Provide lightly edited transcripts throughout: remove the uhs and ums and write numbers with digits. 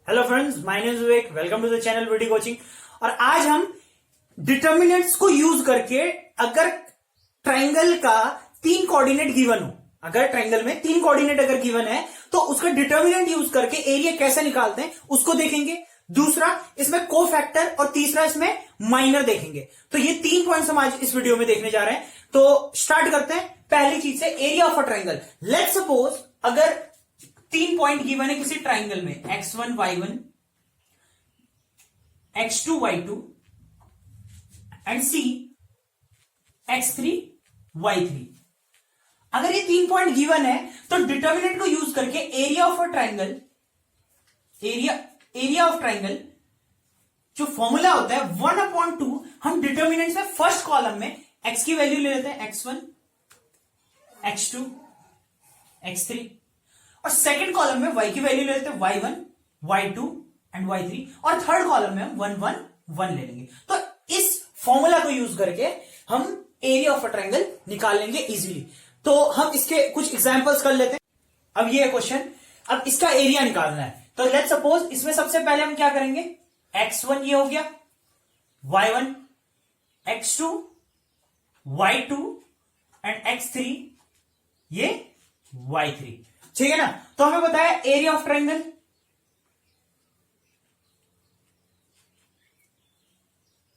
Hello friends, my name is Vivek. Welcome to the channel video coaching. और आज हम determinants को यूज करके अगर ट्राइंगल का 3 कोऑर्डिनेट गिवन हो, अगर ट्राइंगल में 3 कोऑर्डिनेट अगर गिवन है तो उसका डिटर्मिनेंट यूज करके एरिया कैसे निकालते हैं उसको देखेंगे। दूसरा इसमें कोफैक्टर और तीसरा इसमें माइनर देखेंगे। तो ये 3 पॉइंट्स हम आज इस वीडियो में देखने जा रहे हैं। तो स्टार्ट करते हैं पहली चीज से, area of a triangle. Let's suppose अगर 3 पॉइंट गिवन है किसी ट्राइंगल में, x1 y1, x2 y2 and c x3 y3। अगर ये 3 पॉइंट गिवन है तो डिटर्मिनेंट को यूज करके area of a triangle, area of triangle जो फॉर्मूला होता है 1/2, हम डिटर्मिनेंट में फर्स्ट कॉलम में x की वैल्यू ले लेते हैं, x1 x2 x3, और सेकंड कॉलम में y की वैल्यू ले लेते हैं, y1 y2 एंड y3, और थर्ड कॉलम में हम 1 1 1 ले लेंगे। तो इस फॉर्मूला को यूज करके हम एरिया ऑफ अ ट्राइंगल निकाल लेंगे इजीली। तो हम इसके कुछ एग्जांपल्स कर लेते हैं। अब ये क्वेश्चन, अब इसका एरिया निकालना है। तो लेट्स सपोज इसमें सबसे पहले हम क्या करेंगे, x1 ये हो गया, y1 x2 y2 and x3 ये y3, ठीक है ना। तो हमें बताया area of triangle,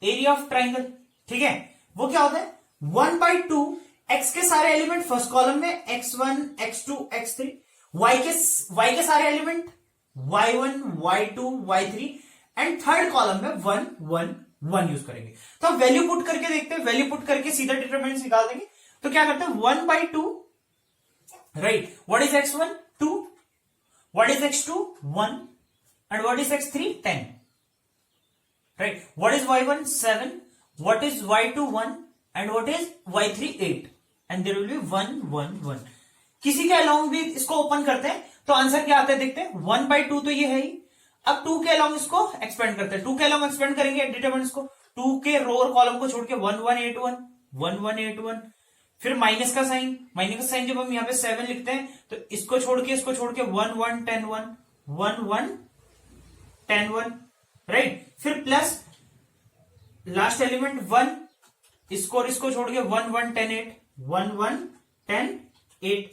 area of triangle, ठीक है, वो क्या होता है 1/2 x के सारे एलिमेंट फर्स्ट कॉलम में, x1 x2 x3, y के सारे element y1 y2 y3, and third column में 1 1 1 यूज करेंगे। तो हम वैल्यू पुट करके देखते हैं, वैल्यू पुट करके सीधा डिटरमिनेंट निकाल देंगे। तो क्या करते हैं 1/2, right? What is x1? 2. What is x2? 1. And what is x3? 10. Right? What is y1? 7. What is y2? 1. And what is y3? 8. And there will be 1 1 1. किसी के अलोंग भी इसको ओपन करते हैं तो आंसर क्या आता है देखते हैं। 1/2 तो ये है ही। अब 2 के अलोंग इसको एक्सपेंड करते हैं, 2 के अलोंग एक्सपेंड करेंगे डिटरमिनेंट्स को, 2 के रो और कॉलम को छोड़ के 1 1 8 1 1 1 8 1, फिर माइनस का साइन जब हम यहां पे 7 लिखते हैं तो इसको छोड़ के 1 1 10 1 1 1 10 1, राइट। फिर प्लस लास्ट एलिमेंट 1, इसको और इसको छोड़ के 1 1 10 8 1 1 10 8,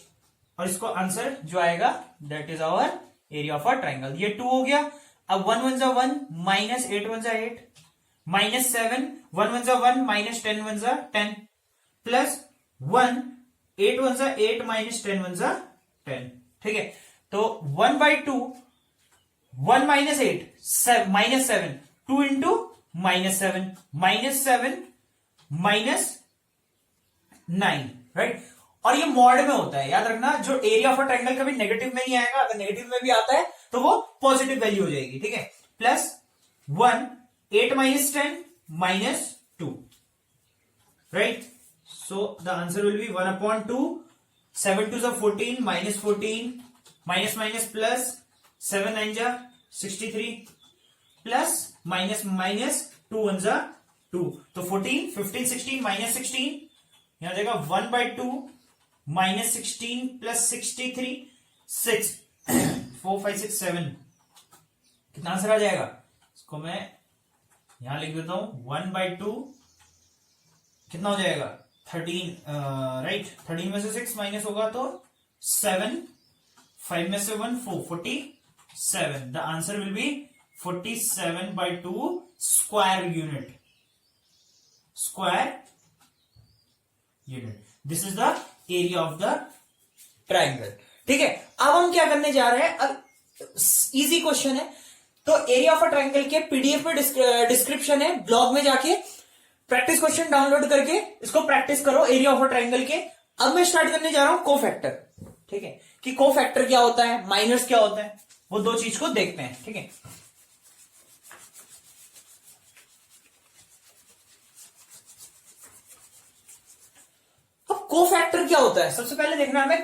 और इसको आंसर जो आएगा that is our area of a triangle. ये 2 हो गया। अब 1 1 जा 1 माइनस 8 1 जा 8 माइनस 7 1 1 जा 1 माइनस 10 1 जा 10 प्लस 1 8 1 जा 8 माइनस 10 1 जा 10, ठीक है। तो 1/2 1 minus 8 minus 7 2 into minus 7 minus 9, right. और ये मॉड में होता है, याद रखना, जो एरिया ऑफ अ ट्राइंगल कभी नेगेटिव में नहीं आएगा, अगर नेगेटिव में भी आता है तो वो पॉजिटिव वैल्यू हो जाएगी, ठीक है। Plus 1 8 minus 10 minus 2, right. So the answer will be 1/2, 7 2 is 14, minus 14, minus plus 7 9 जा 63, plus minus 2 1 जा 2, तो 14 15 16 minus 16, यहां जाएगा 1/2 minus 16 plus 63 6 4 5 6 7, कितना आंसर आ जाएगा, इसको मैं यहां लिख देता हूं 1/2 कितना हो जाएगा 13, राइट। 13 में से 6 माइनस होगा तो 7, 5 में से 1 4 47। The answer will B 47/2 square unit, this is the area of the triangle, ठीक है। अब हम क्या करने जा रहे हैं, अब इजी क्वेश्चन है। तो एरिया ऑफ अ ट्राइंगल के पीडीएफ में डिस्क्रिप्शन है, ब्लॉग में जाके प्रैक्टिस क्वेश्चन डाउनलोड करके इसको प्रैक्टिस करो एरिया ऑफ अ ट्राइंगल के। अब मैं स्टार्ट करने जा रहा हूं कोफैक्टर, ठीक है, कि कोफैक्टर क्या होता है, माइनस क्या होता है, वो 2 चीज को देखते हैं, ठीक है। अब कोफैक्टर क्या होता है, सबसे पहले देखना हमें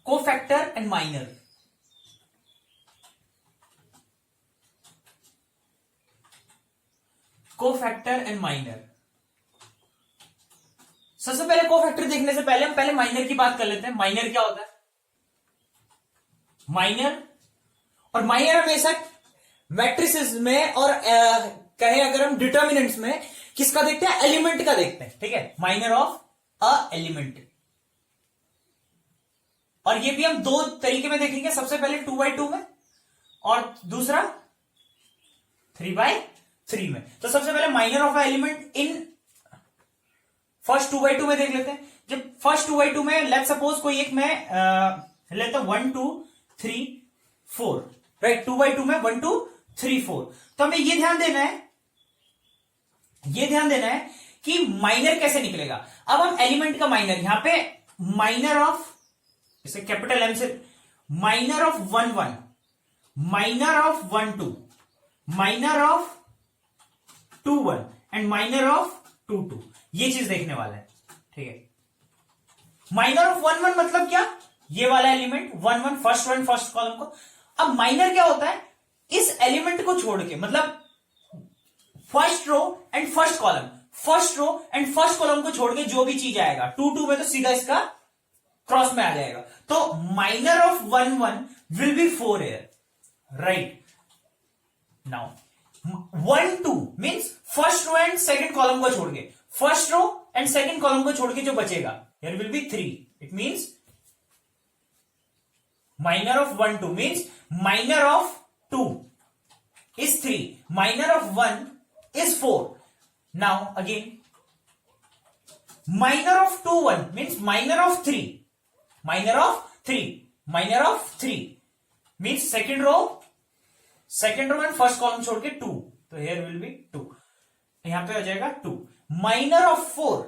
cofactor and minor. Cofactor and minor, सबसे पहले कोफैक्टर देखने से पहले हम पहले माइनर की बात कर लेते हैं। माइनर क्या होता है, माइनर और माइनर हमेशा मैट्रिसेस में और कहे अगर हम डिटर्मिनेंट्स में किसका देखते हैं, एलिमेंट का देखते हैं, ठीक है, माइनर ऑफ अ एलिमेंट। और ये भी हम दो तरीके में देखेंगे, सबसे पहले 2/2 में और दूसरा 3/3 में। तो सबसे पहले minor of element in first 2/2 में देख लेते हैं। जब फर्स्ट 2/2 में लेट सपोज कोई एक मैं लेता हूं 1 2 3 4, राइट, 2/2 में 1 2 3 4। तो हमें ये ध्यान देना है कि माइनर कैसे निकलेगा। अब हम एलिमेंट का माइनर, यहां पे माइनर ऑफ, इसे कैपिटल एम से, minor of 1 1, minor of 1 2, minor of 2 1 and minor of 2 2, ये चीज देखने वाला है, ठीक है। माइनर ऑफ 1 1 मतलब क्या, ये वाला एलिमेंट 1 1 फर्स्ट कॉलम को। अब माइनर क्या होता है, इस एलिमेंट को छोड़ के, मतलब first row and first column, first row and first column को छोड़ के जो भी चीज आएगा 2 2 में तो सीधा इसका क्रॉस में आ जाएगा। तो minor of 1 1 will be 4 here, right. Now 1 2 means first row and second column को छोड़ के, first row and second column को छोड़ के जो बचेगा, here will be 3. It means minor of 1 2 means minor of 2 is 3, minor of 1 is 4. Now again, minor of 2 1 means minor of 3, minor of 3, minor of 3 means second row and first column छोड़ के 2, तो here will be 2, यहां पे हो जाएगा 2. minor of 4,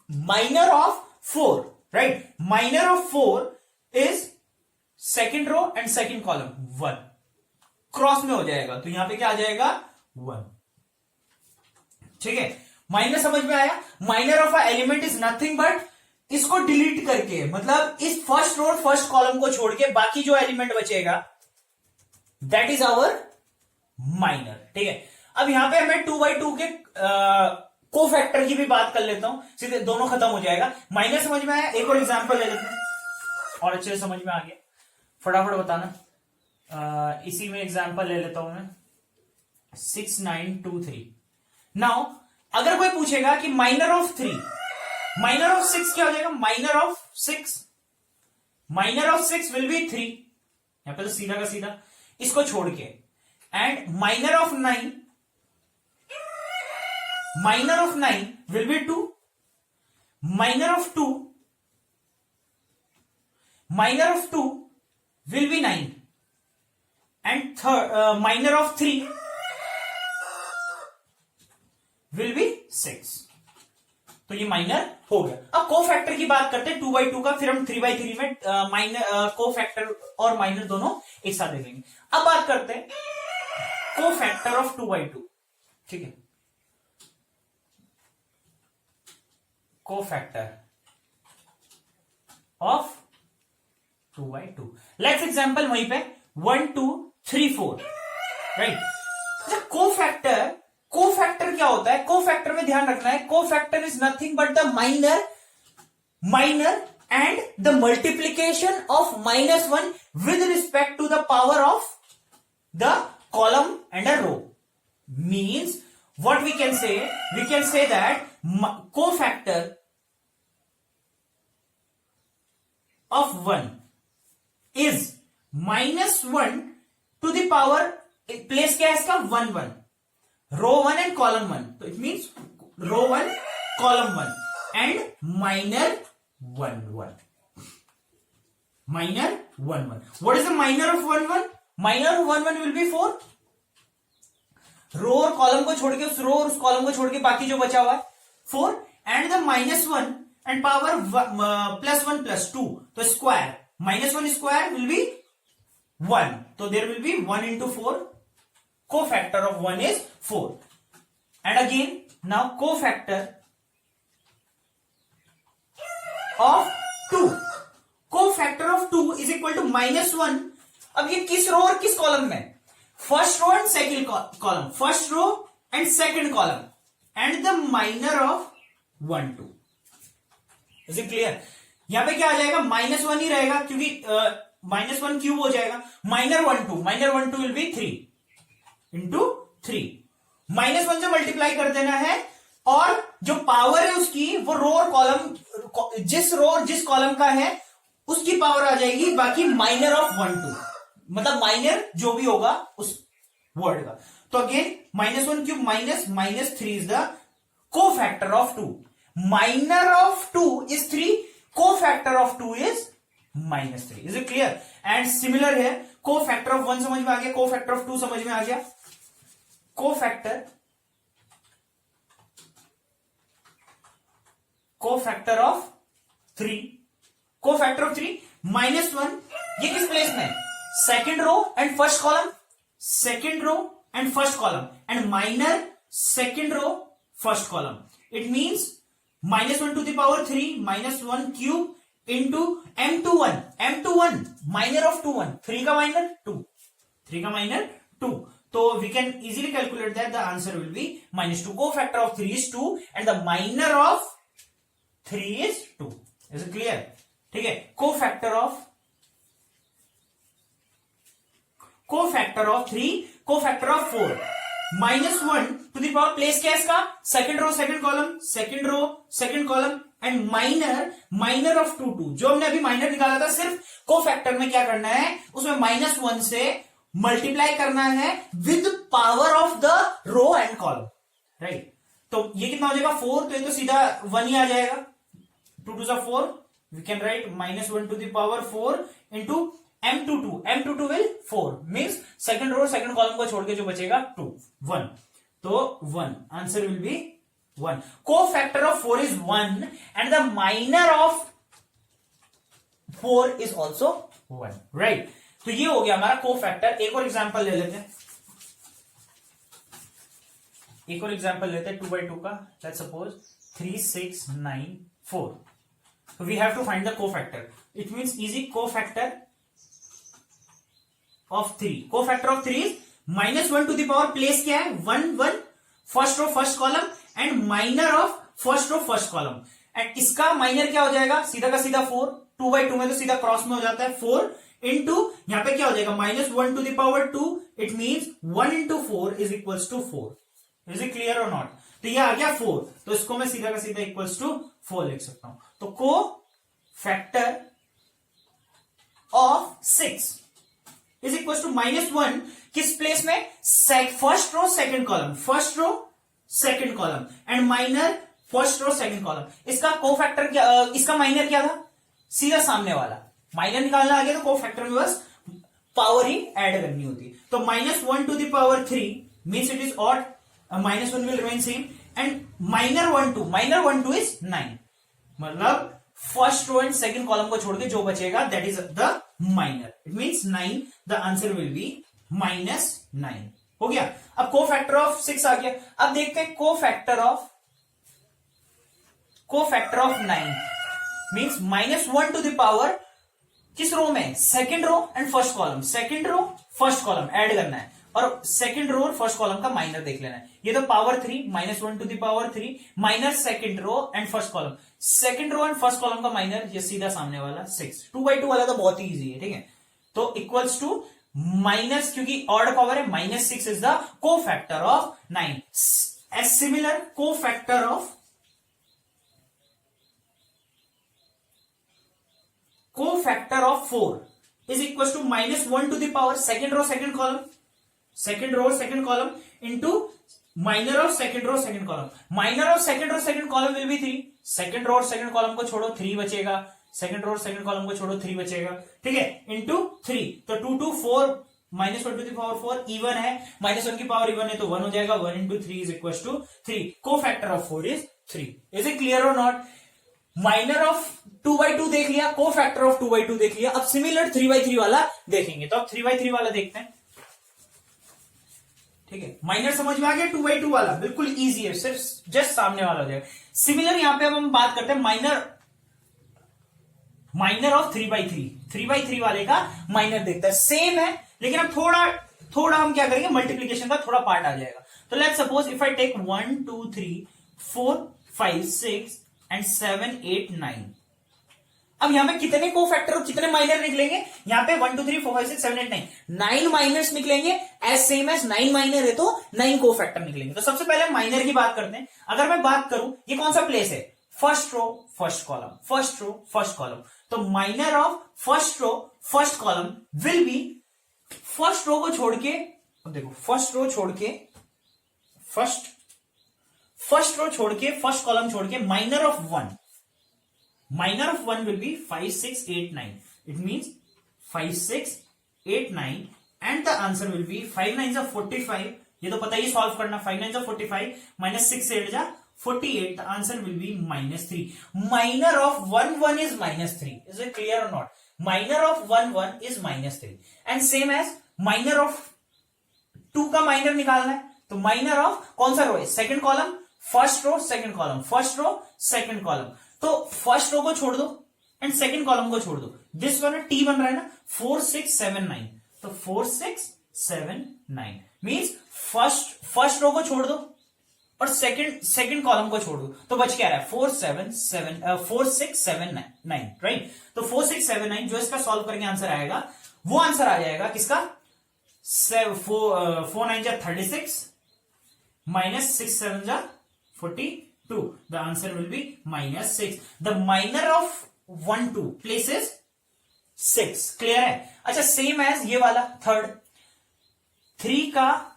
minor of 4, right, minor of 4 is second row and second column 1, cross में हो जाएगा, तो यहां पे क्या आ जाएगा 1, ठीक है। माइनर समझ में आया। Minor of a element is nothing but, इसको डिलीट करके, मतलब इस फर्स्ट रो फर्स्ट कॉलम को छोड़ के बाकी जो एलिमेंट बचेगा दैट इज आवर माइनर, ठीक है। अब यहां पे मैं 2/2 के कोफैक्टर की भी बात कर लेता हूं, सीधे दोनों खत्म हो जाएगा। माइनर समझ में आया, एक और एग्जांपल ले लेते हैं और अच्छे से समझ में आ गया, फटाफट बताना। इसी में एग्जांपल ले लेता हूं मैं 6 9 2 3। नाउ अगर कोई पूछेगा कि माइनर ऑफ 3, माइनर ऑफ 6 क्या हो जाएगा, minor of 6, minor of 6 will be 3, यहां पे तो सीधा का सीधा इसको छोड़ के, and minor of 9, minor of 9 will be 2, minor of 2, minor of 2 will be 9 and minor of 3 will be 6, तो ये माइनर हो गया। अब कोफैक्टर की बात करते हैं 2/2 का, फिर हम 3/3 में माइनर कोफैक्टर और माइनर दोनों एक साथ देखेंगे। अब बात करते हैं कोफैक्टर ऑफ 2/2, ठीक है, कोफैक्टर ऑफ 2/2। लेट्स एग्जांपल वहीं पे 1 2 3 4, राइट। कोफैक्टर क्या होता है, कोफैक्टर में ध्यान रखना है, cofactor is nothing but the minor and the multiplication of -1 with respect to the power of the column and a row. Means what we can say that cofactor of 1 is -1 to the power, place क्या है इसका 1 1, रो 1 and column 1, तो it means row 1 column 1 and minor 1 1, minor 1 1। What is the minor of 1 1? Minor of 1 1 will be 4, row और column को छोड़ के, उस रो और उस कॉलम को छोड़ के बाकी जो बचा हुआ है 4, एंड द -1 एंड पावर +1 +2, तो स्क्वायर, -1 स्क्वायर विल बी 1, तो there will be 1 into 4, cofactor of 1 is 4. And again now cofactor of 2, cofactor of 2 is equal to -1। अब ये किस रो और किस कॉलम में, first row and second column, first row and second column, and the minor of 1 2। Is it clear? यहां पे क्या आ जाएगा, -1 ही रहेगा, क्योंकि -1 क्यूब हो जाएगा, -1 2 विल बी 3 इंटू 3, -1 से मल्टीप्लाई कर देना है, और जो पावर है उसकी वो रो और कॉलम, जिस रो और जिस कॉलम का है उसकी पावर आ जाएगी, बाकी माइनर ऑफ 1 2, मतलब माइनर जो भी होगा उस वर्ड का। तो again -1 cube -3 is the cofactor of 2, minor of 2 is 3, cofactor of 2 is -3। Is it clear? And similar है, कोफैक्टर ऑफ 1 समझ में आ गया, कोफैक्टर ऑफ 2 समझ में आ गया, कोफैक्टर ऑफ 3, कोफैक्टर ऑफ 3 -1, ये किस प्लेस में है? Second row and first column, second row and first column, and minor second row first column. It means -1 to the power 3 -1 cube into m21 minor of 2 1, 3 का minor 2, 3 का minor 2, तो we can easily calculate that the answer will be -2। Cofactor of 3 is 2 and the minor of 3 is 2। Is it clear? ठीक है, cofactor of 3, cofactor of 4, -1 to the power, place क्या है इसका? Second row second column, second row second column, and minor of 2 2, जो हमने अभी minor निकाला था, सिर्फ कोफैक्टर में क्या करना है, उसमें -1 से मल्टीप्लाई करना है with power of the row and column, right? तो ये कितना हो जाएगा? 4, तो ये तो सीधा 1 ही आ जाएगा, 2 2 4, we can write -1 to the power 4 into m22 will 4, means second row second column को छोड़ के जो बचेगा 2 1, तो 1, answer will be 1। Cofactor of 4 is 1 and the minor of 4 is also 1, right? तो ये हो गया हमारा कोफैक्टर। एक और एग्जांपल ले लेते हैं, 2 by 2 का। Let's suppose 3 6 9 4, so we have to find the cofactor. It means easy, cofactor of 3, cofactor of 3 is -1 to the power, place क्या है? 1 1, first row first column, and minor of first row first column, and इसका minor क्या हो जाएगा? सीधा का सीधा 4, 2 by 2 में तो सीधा क्रॉस में हो जाता है 4 इंटू, यहां पे क्या हो जाएगा? -1 to the power 2, it means 1 into 4 is equals to 4। Is it clear और नॉट? तो ये आ गया 4, तो इसको मैं सीधा का सीधा इक्वल्स टू 4 लिख सकता हूं। तो cofactor of 6 is equal to -1, किस प्लेस में? First row second column, first row second column, and minor first row second column. इसका कोफैक्टर क्या, इसका माइनर क्या था? सीधा सामने वाला। माइनर निकालना आ गया तो कोफैक्टर में बस पावर ही ऐड करनी होती। तो -1 to the power 3 means it is odd, -1 will remain same, and minor 1 2 is 9, मतलब first row and second column को छोड़ के जो बचेगा that is the minor, it means 9, the answer will be -9। हो गया। अब कोफैक्टर ऑफ 6 आ गया। अब देखते हैं cofactor of 9 means -1 to the power, किस रो में? Second row and first column, second row first column add करना है, और सेकंड रो और फर्स्ट कॉलम का माइनर देख लेना है। ये तो power 3, -1 to the power 3 minor second row and first column, second row and first column का माइनर, ये सीधा सामने वाला 6। 2 by 2 वाला तो बहुत ही इजी है, ठीक है? तो इक्वल्स टू माइनस, क्योंकि ऑड पावर है, -6 is the cofactor of 9। As similar cofactor of 4 is equal to -1 to the power second row second column, second row second column into minor of second row second column. Minor of second row second column will be 3, second row और second column को छोड़ो 3 बचेगा, second row और second column को छोड़ो 3 बचेगा, ठीक है? इंटू 3, तो 2 2 4, -1 टू द पावर 4 इवन है, -1 की पावर इवन है तो 1 हो जाएगा, 1 into 3 is equal to 3। Cofactor of 4 is 3। Is it clear और नॉट? माइनर ऑफ 2 by 2 देख लिया, कोफैक्टर ऑफ 2 by 2 देख लिया। अब सिमिलर 3 by 3 वाला देखेंगे, तो अब 3 by 3 वाला देखते हैं, ठीक है? माइनर समझ में आ गया, 2 by 2 वाला बिल्कुल इजी है, सिर्फ जस्ट सामने वाला हो जाएगा। सिमिलर यहां पे अब हम बात करते हैं माइनर ऑफ 3 by 3 वाले का माइनर देखता है, सेम है, लेकिन अब थोड़ा हम क्या करेंगे, मल्टीप्लीकेशन का थोड़ा पार्ट आ जाएगा। तो let's suppose if I take 1 2 3 4 5 6 and 7 8 9। अब यहां पे कितने को फैक्टर और कितने माइनर निकलेंगे? यहां पे 1 2 3 4 5 6 7 8 9 9 माइनर्स निकलेंगे, एज सेम एज 9 माइनर है तो 9 को फैक्टर निकलेंगे। तो सबसे पहले माइनर की बात करते हैं। अगर मैं बात करूं ये कौन सा प्लेस है? First row first column, first row first column. तो minor of first row first column will be, first row को छोड़ के, अब देखो फर्स्ट रो छोड़ के, फर्स्ट रो छोड़ के, फर्स्ट कॉलम छोड़ के, minor of 1, minor of 1 will be 5 6 8 9. It means 5 6 8 9 and the answer will be 5 9 are 45. ये तो पता ही सॉल्व करना, 5 9 are 45 minus 6 8 जा 48. The answer will be -3. Minor of 1 1 is -3. Is it clear or not? Minor of 1 1 is -3 and same as minor of 2 का minor निकालना है तो minor of कौन सा रो है? Second column, first row second column, first row second column. तो first row को छोड़ दो एंड सेकंड कॉलम को छोड़ दो। दिस वन टी बन रहा है ना 4 6 7 9, तो 4 6 7 9 मींस फर्स्ट रो को छोड़ दो और सेकंड कॉलम को छोड़ दो, तो बच क्या रहा है? 4 6 7 9, राइट। तो 4 6 7 9 जो इसका सॉल्व करके आंसर आएगा वो आंसर आ जाएगा किसका? 4 9 जा 36 minus 6 7 जा 42. The answer will be -6. The minor of 1 2 places 6. Clear है? अच्छा सेम एज ये वाला थर्ड, 3 का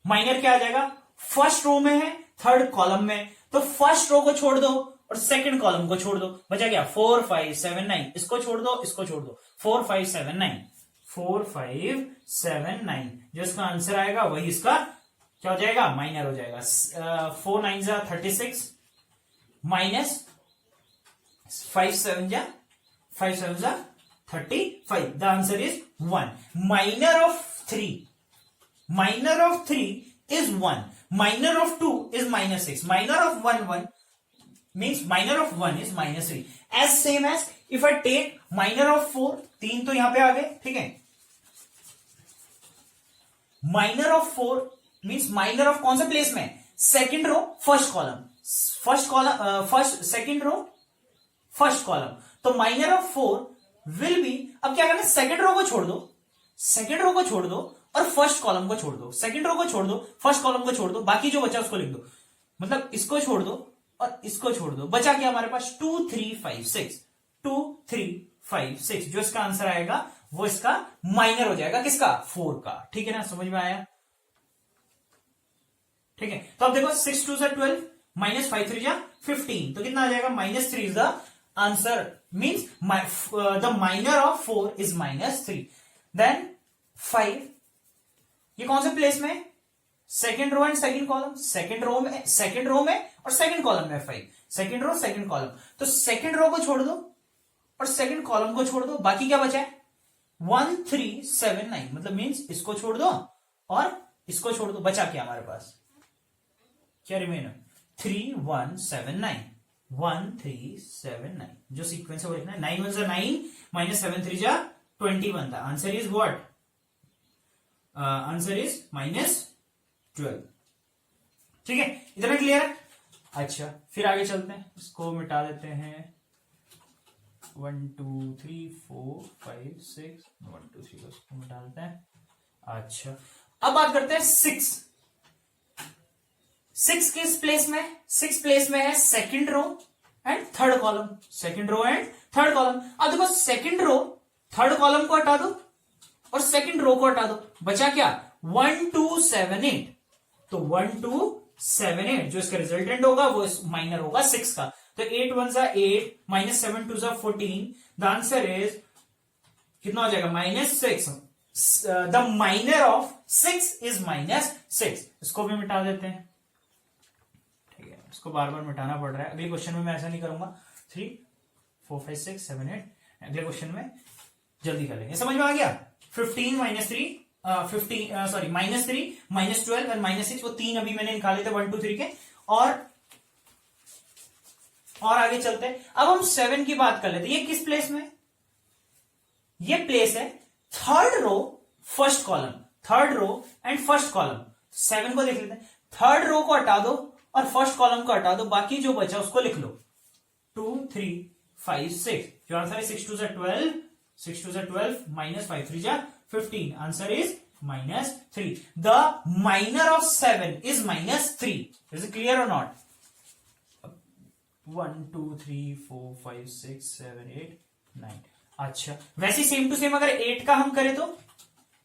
माइनर क्या आ जाएगा? फर्स्ट रो में है, थर्ड कॉलम में, तो फर्स्ट रो को छोड़ दो और सेकंड कॉलम को छोड़ दो, बचा क्या? 4 5 7 9, इसको छोड़ दो, इसको छोड़ दो, 4 5 7 9, 4 5 7 9, जो इसका आंसर आएगा वही इसका क्या हो जाएगा? माइनर हो जाएगा। 4 9 जा 36 माइनस 5 7 जा 35. The answer is 1. Minor of 3 is 1. Minor of 2 is -6. Minor of 1 1 means minor of 1 is -3. As same as if I take minor of 4, 3 तो यहां पे आ गए, ठीक है। Minor of 4 means minor of कौन सा प्लेस में? Second row first column, second row first column. तो माइनर ऑफ 4 विल बी, अब क्या करना है? सेकंड रो को छोड़ दो, सेकंड रो को छोड़ दो और फर्स्ट कॉलम को छोड़ दो, सेकंड रो को छोड़ दो, फर्स्ट कॉलम को छोड़ दो, बाकी जो बचा उसको लिख दो, मतलब इसको छोड़ दो और इसको छोड़ दो, बचा क्या हमारे पास? 2 3 5 6, 2 3 5 6, जो इसका आंसर आएगा वो इसका माइनर हो जाएगा, किसका? 4 का। ठीक है ना, समझ में आया? ठीक है, तो अब देखो 6 2 से 12 माइनस 5 3 जा 15, तो कितना आ जाएगा? -3 is the answer, means the minor of 4 is -3. Then 5, ये कौन से प्लेस में? Second row and second column, second row में और सेकेंड कॉलम में 5, सेकेंड रो सेकेंड कॉलम, तो सेकेंड रो को छोड़ दो और सेकेंड कॉलम को छोड़ दो, बाकी क्या बचा है? 1 3 7 9, मतलब मीन्स इसको छोड़ दो और इसको छोड़ दो, बचा क्या हमारे पास? क्या रिमेन? 3 1 7 9, 1 3 7 9, जो सीक्वेंस है वो लिखना है। 9 1 9 माइनस 7 3 जा 21. The answer is what? Answer is -12. ठीक है, इतना क्लियर है? अच्छा, फिर आगे चलते हैं, इसको मिटा देते हैं। 1 2 3 4 5 6 1 2 3 को मिटा देते हैं। अच्छा, अब बात करते हैं 6 किस प्लेस में? 6 प्लेस में है second row and third column, second row and third column. अब देखो सेकंड रो थर्ड कॉलम को हटा दो और सेकंड रो को हटा दो, बचा क्या? 1 2 7 8, तो 1 2 7 8, जो इसका रिजल्टेंट होगा वो माइनर होगा 6 का, तो 8 1 जा 8 माइनस 7 2 जा 14. द आंसर इज कितना हो जाएगा? -6. The minor of 6 is -6. इसको भी मिटा देते हैं। इसको बार बार मिटाना पड़ रहा है, अगले क्वेश्चन में मैं ऐसा नहीं करूंगा। 3 4 5 6 7 8, अगले क्वेश्चन में जल्दी कर लेंगे। समझ में आ गया? 15 -3 सॉरी -3 -12 और -6, वो 3 अभी मैंने निकाले थे 1 2 3 के। और आगे चलते हैं, अब हम 7 की बात कर लेते हैं। ये किस प्लेस में? ये प्लेस है third row first column, third row and first column. 7 को देख लेते हैं, थर्ड रो को हटा दो और फर्स्ट कॉलम को हटा दो, बाकी जो बचा उसको लिख लो। 2 3 5 6, Your answer is 6 2 is 12. 6 2 is 12 minus 5 3 is 15. Answer is minus 3. The minor of 7 is minus 3. Is it clear or not? 1 2 3 4 5 6 7 8 9. अच्छा, वैसे सेम टू सेम अगर 8 का हम करें तो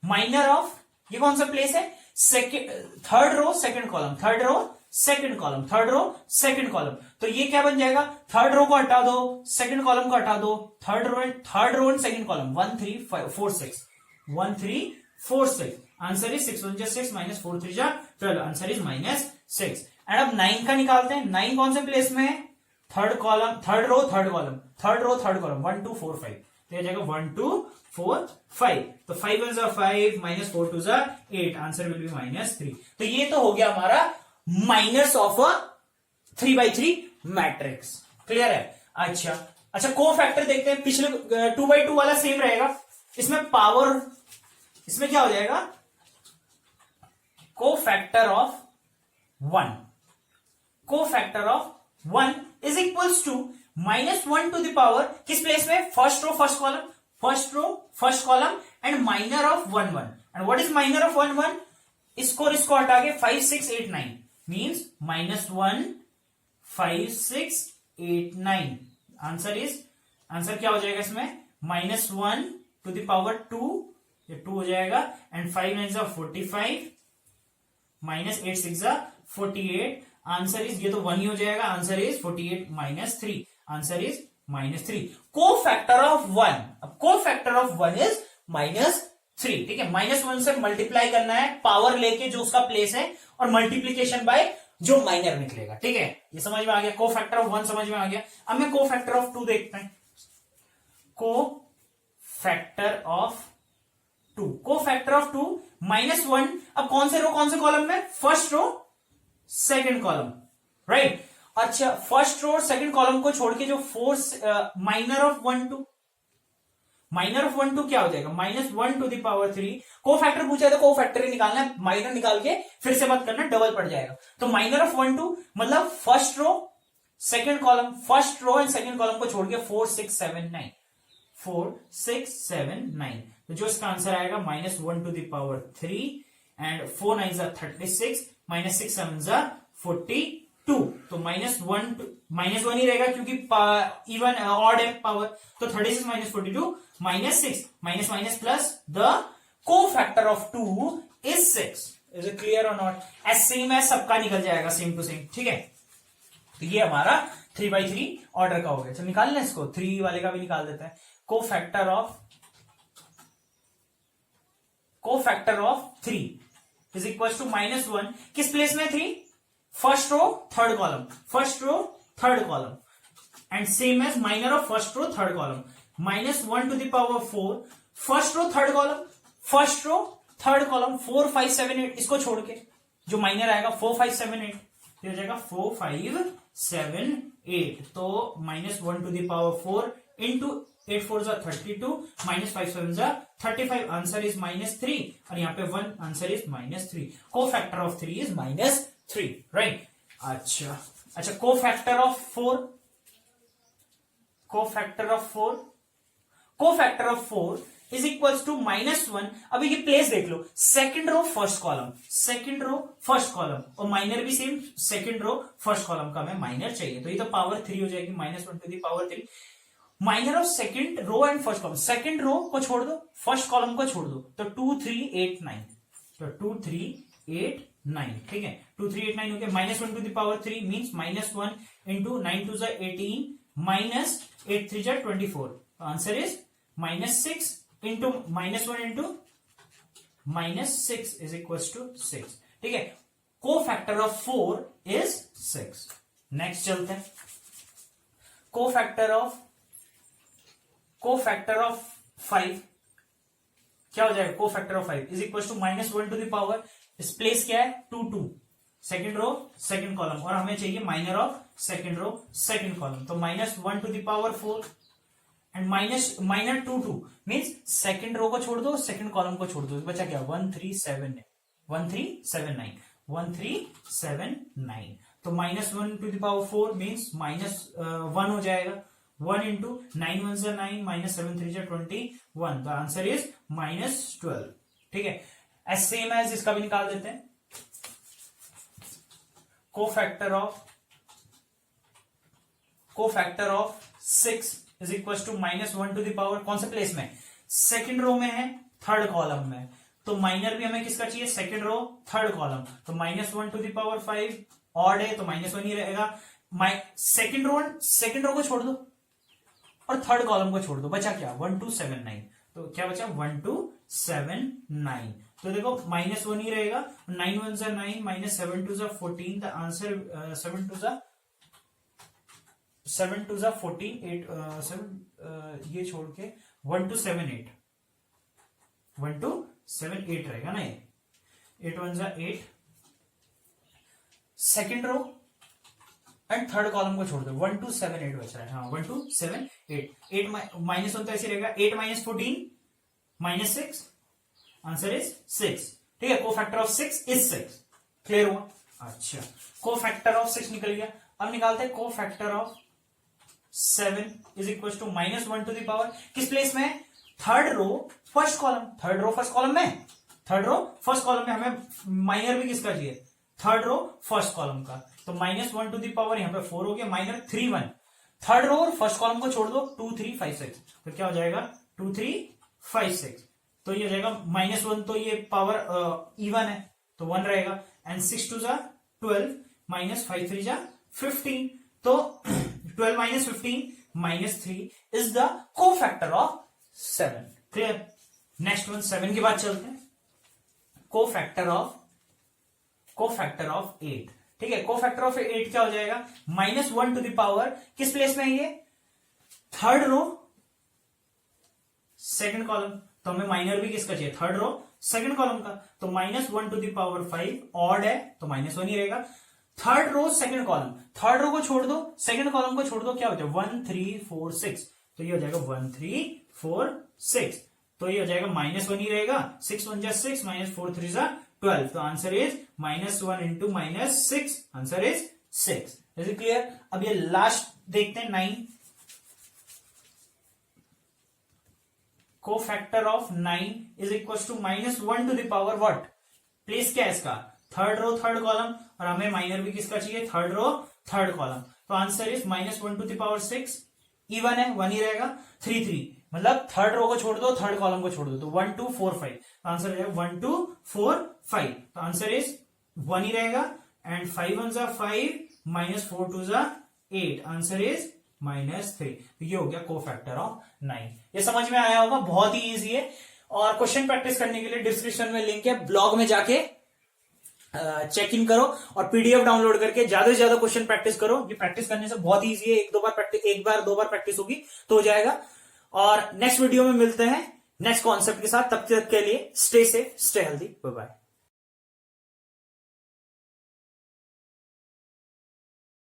माइनर ऑफ, ये कौन सा प्लेस है? Second, third row second column, third row second column, third row second column. तो ये क्या बन जाएगा? थर्ड रो को हटा दो, सेकंड कॉलम को हटा दो, third row and second column. 1 3 4 6 1 3 4 6। Answer is 6 1 6 minus 4 3 12। Answer is minus 6। And अब 9 का निकालते हैं। 9 कौन से प्लेस में है? Third column, third row third column, third row third column. 1 2 4 5। तो ये जाएगा 1 2 4 5। तो 5 1 is 5 minus 4 2 is 8। Answer will B minus 3। तो ये तो हो गया हमारा minus of a 3x3 matrix. Clear है? अच्छा, को फैक्टर देखते हैं। पिछले 2x2 वाला सेम रहेगा। इसमें पावर, इसमें क्या हो जाएगा? Cofactor of 1, cofactor of 1 is equals to -1 to the power, किस प्लेस में? First row first column, first row first column and minor of 1 1। And what is minor of 1 1? इसको हटा के 5 6 8 9 मीन्स -1 5 6 8 9। आंसर क्या हो जाएगा इसमें? -1 to the power 2, ये 2 हो जाएगा। And 5 9 is 45 minus 8 6 48। Answer is, ये तो 1 ही हो जाएगा। Answer is 48 minus 3। Answer is -3। Cofactor of 1, अब को फैक्टर ऑफ 1 इज -3। ठीक है, -1 से मल्टीप्लाई करना है पावर लेके जो उसका प्लेस है, और मल्टीप्लीकेशन बाय जो माइनर निकलेगा। ठीक है, ये समझ में आ गया। को फैक्टर ऑफ 1 समझ में आ गया। अब मैं को फैक्टर ऑफ 2 देखते हैं। को फैक्टर ऑफ 2, को फैक्टर ऑफ 2 -1। अब कौन से रो कौन से कॉलम में? First row second column, right. अच्छा, फर्स्ट रो और सेकंड कॉलम को छोड़ के जो माइनर ऑफ 1 2, माइनर ऑफ 1 2 क्या हो जाएगा? -1 टू द पावर 3। को फैक्टर पूछा है तो को फैक्टर ही निकालना है, माइनर निकाल के फिर से मत करना, डबल पड़ जाएगा। तो माइनर ऑफ 1 2 मतलब first row second column, first row and second column को छोड़ के 4 6 7 9, 4 6 7 9। तो जो इसका आंसर आएगा -1 to the power 3 and 4 9 is 36 minus 6 7 42। तो -1 ही रहेगा क्योंकि इवन ऑड है पावर। तो 36 minus 42 -6 minus minus plus the cofactor of 2 is 6। Is it clear और नॉट? एज सेम एज सबका निकल जाएगा, सेम टू सेम। ठीक है, तो ये हमारा 3x3 ऑर्डर का हो गया। चलो निकाल लें इसको, 3 वाले का भी निकाल देते हैं। Cofactor of 3 is equal to -1। किस प्लेस में 3? First row third column, first row third column. And same as minor of first row third column. -1 to the power 4, first row third column, first row third column. 4 5 7 8, इसको छोड़ के जो minor आएगा 4 5 7 8, ये हो जाएगा 4 5 7 8। तो -1 to the power 4 into 8 4 is 32 minus 5 7 is 35। Answer is -3 और यहाँ पे 1। Answer is -3। Cofactor of 3 is -3, right. अच्छा, को factor of 4, cofactor of 4 is equals to -1। अभी ये प्लेस देख लो, second row first column, second row first column, और माइनर भी same second row first column का हमें माइनर चाहिए। तो ये तो पावर 3 हो जाएगी, -1 to the power 3। Minor of second row and first column, second row को छोड़ दो, फर्स्ट कॉलम को छोड़ दो, तो 2 3 8 9। तो 2 3 8 9। ठीक है, 2 3 8 9 हो गया। -1 to the power 3 means -1 into 9 2 18 minus 8 3 24। Answer is -6 into -1 into -6 is equal to 6। ठीक है, को फैक्टर ऑफ 4 इज 6। नेक्स्ट चलते हैं। को फैक्टर ऑफ 5 क्या हो जाएगा? Cofactor of 5 is equal to -1 to the power, इस प्लेस क्या है? 2 2, सेकंड रो सेकंड कॉलम, और हमें चाहिए minor of second row second column. तो -1 to the power 4 and minor 2 2 means second row को छोड़ दो, सेकंड कॉलम को छोड़ दो। बचा क्या? 1 3 7 9 1 3 7 9। तो -1 टू द पावर 4 मीन्स -1 हो जाएगा। 1 इंटू 9 1 जा 9 माइनस 7 3 जा 21, द आंसर इज -12। ठीक है, एज सेम एज इसका भी निकाल देते हैं। Cofactor of 6 is equal to -1 to the power, कौन से प्लेस में, सेकंड रो में है, थर्ड कॉलम में, तो माइनर भी हमें किसका चाहिए, सेकंड रो थर्ड कॉलम, तो -1 टू द पावर 5, ऑड है तो -1 ही रहेगा। सेकंड रो को छोड़ दो और थर्ड कॉलम को छोड़ दो, बचा क्या, 1 2 7 9, तो क्या बचा 1 2 7 9, तो देखो -1 ही रहेगा, 9 1 जा 9 माइनस 7 2 जा 14, द आंसर 7 2 जा 14, 8 7 ये छोड़ के 1 2 7 8, 1 2 7 8 रहेगा ना, ये 8 1 जा 8, second row and third column को छोड़ दो, 1 2 7 8 बच रहा है, हाँ 1 2 7 8, 8 -1 तो ऐसे रहेगा, 8 - 14 -6, आंसर इज 6। ठीक है, कोफैक्टर ऑफ 6 इज 6, क्लियर हुआ। अच्छा, कोफैक्टर ऑफ 6 निकल गया, अब निकालते हैं cofactor of 7 is equal to -1 to the power, किस प्लेस में, third row first column, third row first column में हमें माइनर भी किसका चाहिए, थर्ड रो फर्स्ट कॉलम का, तो -1 टू द पावर यहाँ पे 4 हो गया, माइनर 3 1, थर्ड रो और फर्स्ट कॉलम को छोड़ दो, 2 3 5 6, तो क्या हो जाएगा 2 3 5 6, तो ये हो जाएगा -1, तो ये पावर इवन है तो 1 रहेगा, एंड 6 2 जा 12 माइनस 5 3 जा 15, तो 12 - 15 -3 is the cofactor of 7, clear. Next one 7 के बाद चलते हैं, कोफैक्टर ऑफ 8। ठीक है, कोफैक्टर ऑफ 8 क्या हो जाएगा, -1 टू द पावर, किस प्लेस में है ये, थर्ड रो सेकंड कॉलम, तो हमें माइनर भी किसका चाहिए, थर्ड रो सेकंड कॉलम का, तो -1 टू द पावर 5, ऑड है तो -1 ही रहेगा, third row second column, third row को छोड़ दो, सेकंड कॉलम को छोड़ दो, क्या हो जाएगा 1 3 4 6, तो ये हो जाएगा 1 3 4 6, तो ये हो जाएगा -1 ही रहेगा, 6 1 जा 6 -4 3 जा 12, तो answer is -1 into -6, answer is 6। Is it clear. अब ये लास्ट देखते हैं 9, cofactor of 9 is equal to -1 to the power what, place क्या है इसका, थर्ड रो थर्ड कॉलम, और हमें माइनर भी किसका चाहिए, थर्ड रो थर्ड कॉलम, तो answer is -1 to the power 6, even है 1 ही रहेगा, 3 3, मतलब थर्ड रो को छोड़ दो थर्ड कॉलम को छोड़ दो, तो 1 2 4 5, आंसर हो जाएगा 1 2 4 5, तो आंसर इज 1 ही रहेगा, एंड 5 1 जा 5 -4 2 जा 8, आंसर इज -3, तो ये हो गया कोफैक्टर ऑफ 9। ये समझ में आया होगा, बहुत ही इजी है, और क्वेश्चन प्रैक्टिस करने के लिए डिस्क्रिप्शन में लिंक है, ब्लॉग में जाके चेक इन करो और पीडीएफ डाउनलोड करके ज्यादा से ज्यादा क्वेश्चन प्रैक्टिस करो। ये प्रैक्टिस करने से बहुत इजी है, एक बार दो बार प्रैक्टिस होगी तो हो जाएगा। और नेक्स्ट वीडियो में मिलते हैं नेक्स्ट कॉन्सेप्ट के साथ, तब तक के लिए stay safe, stay healthy, bye bye.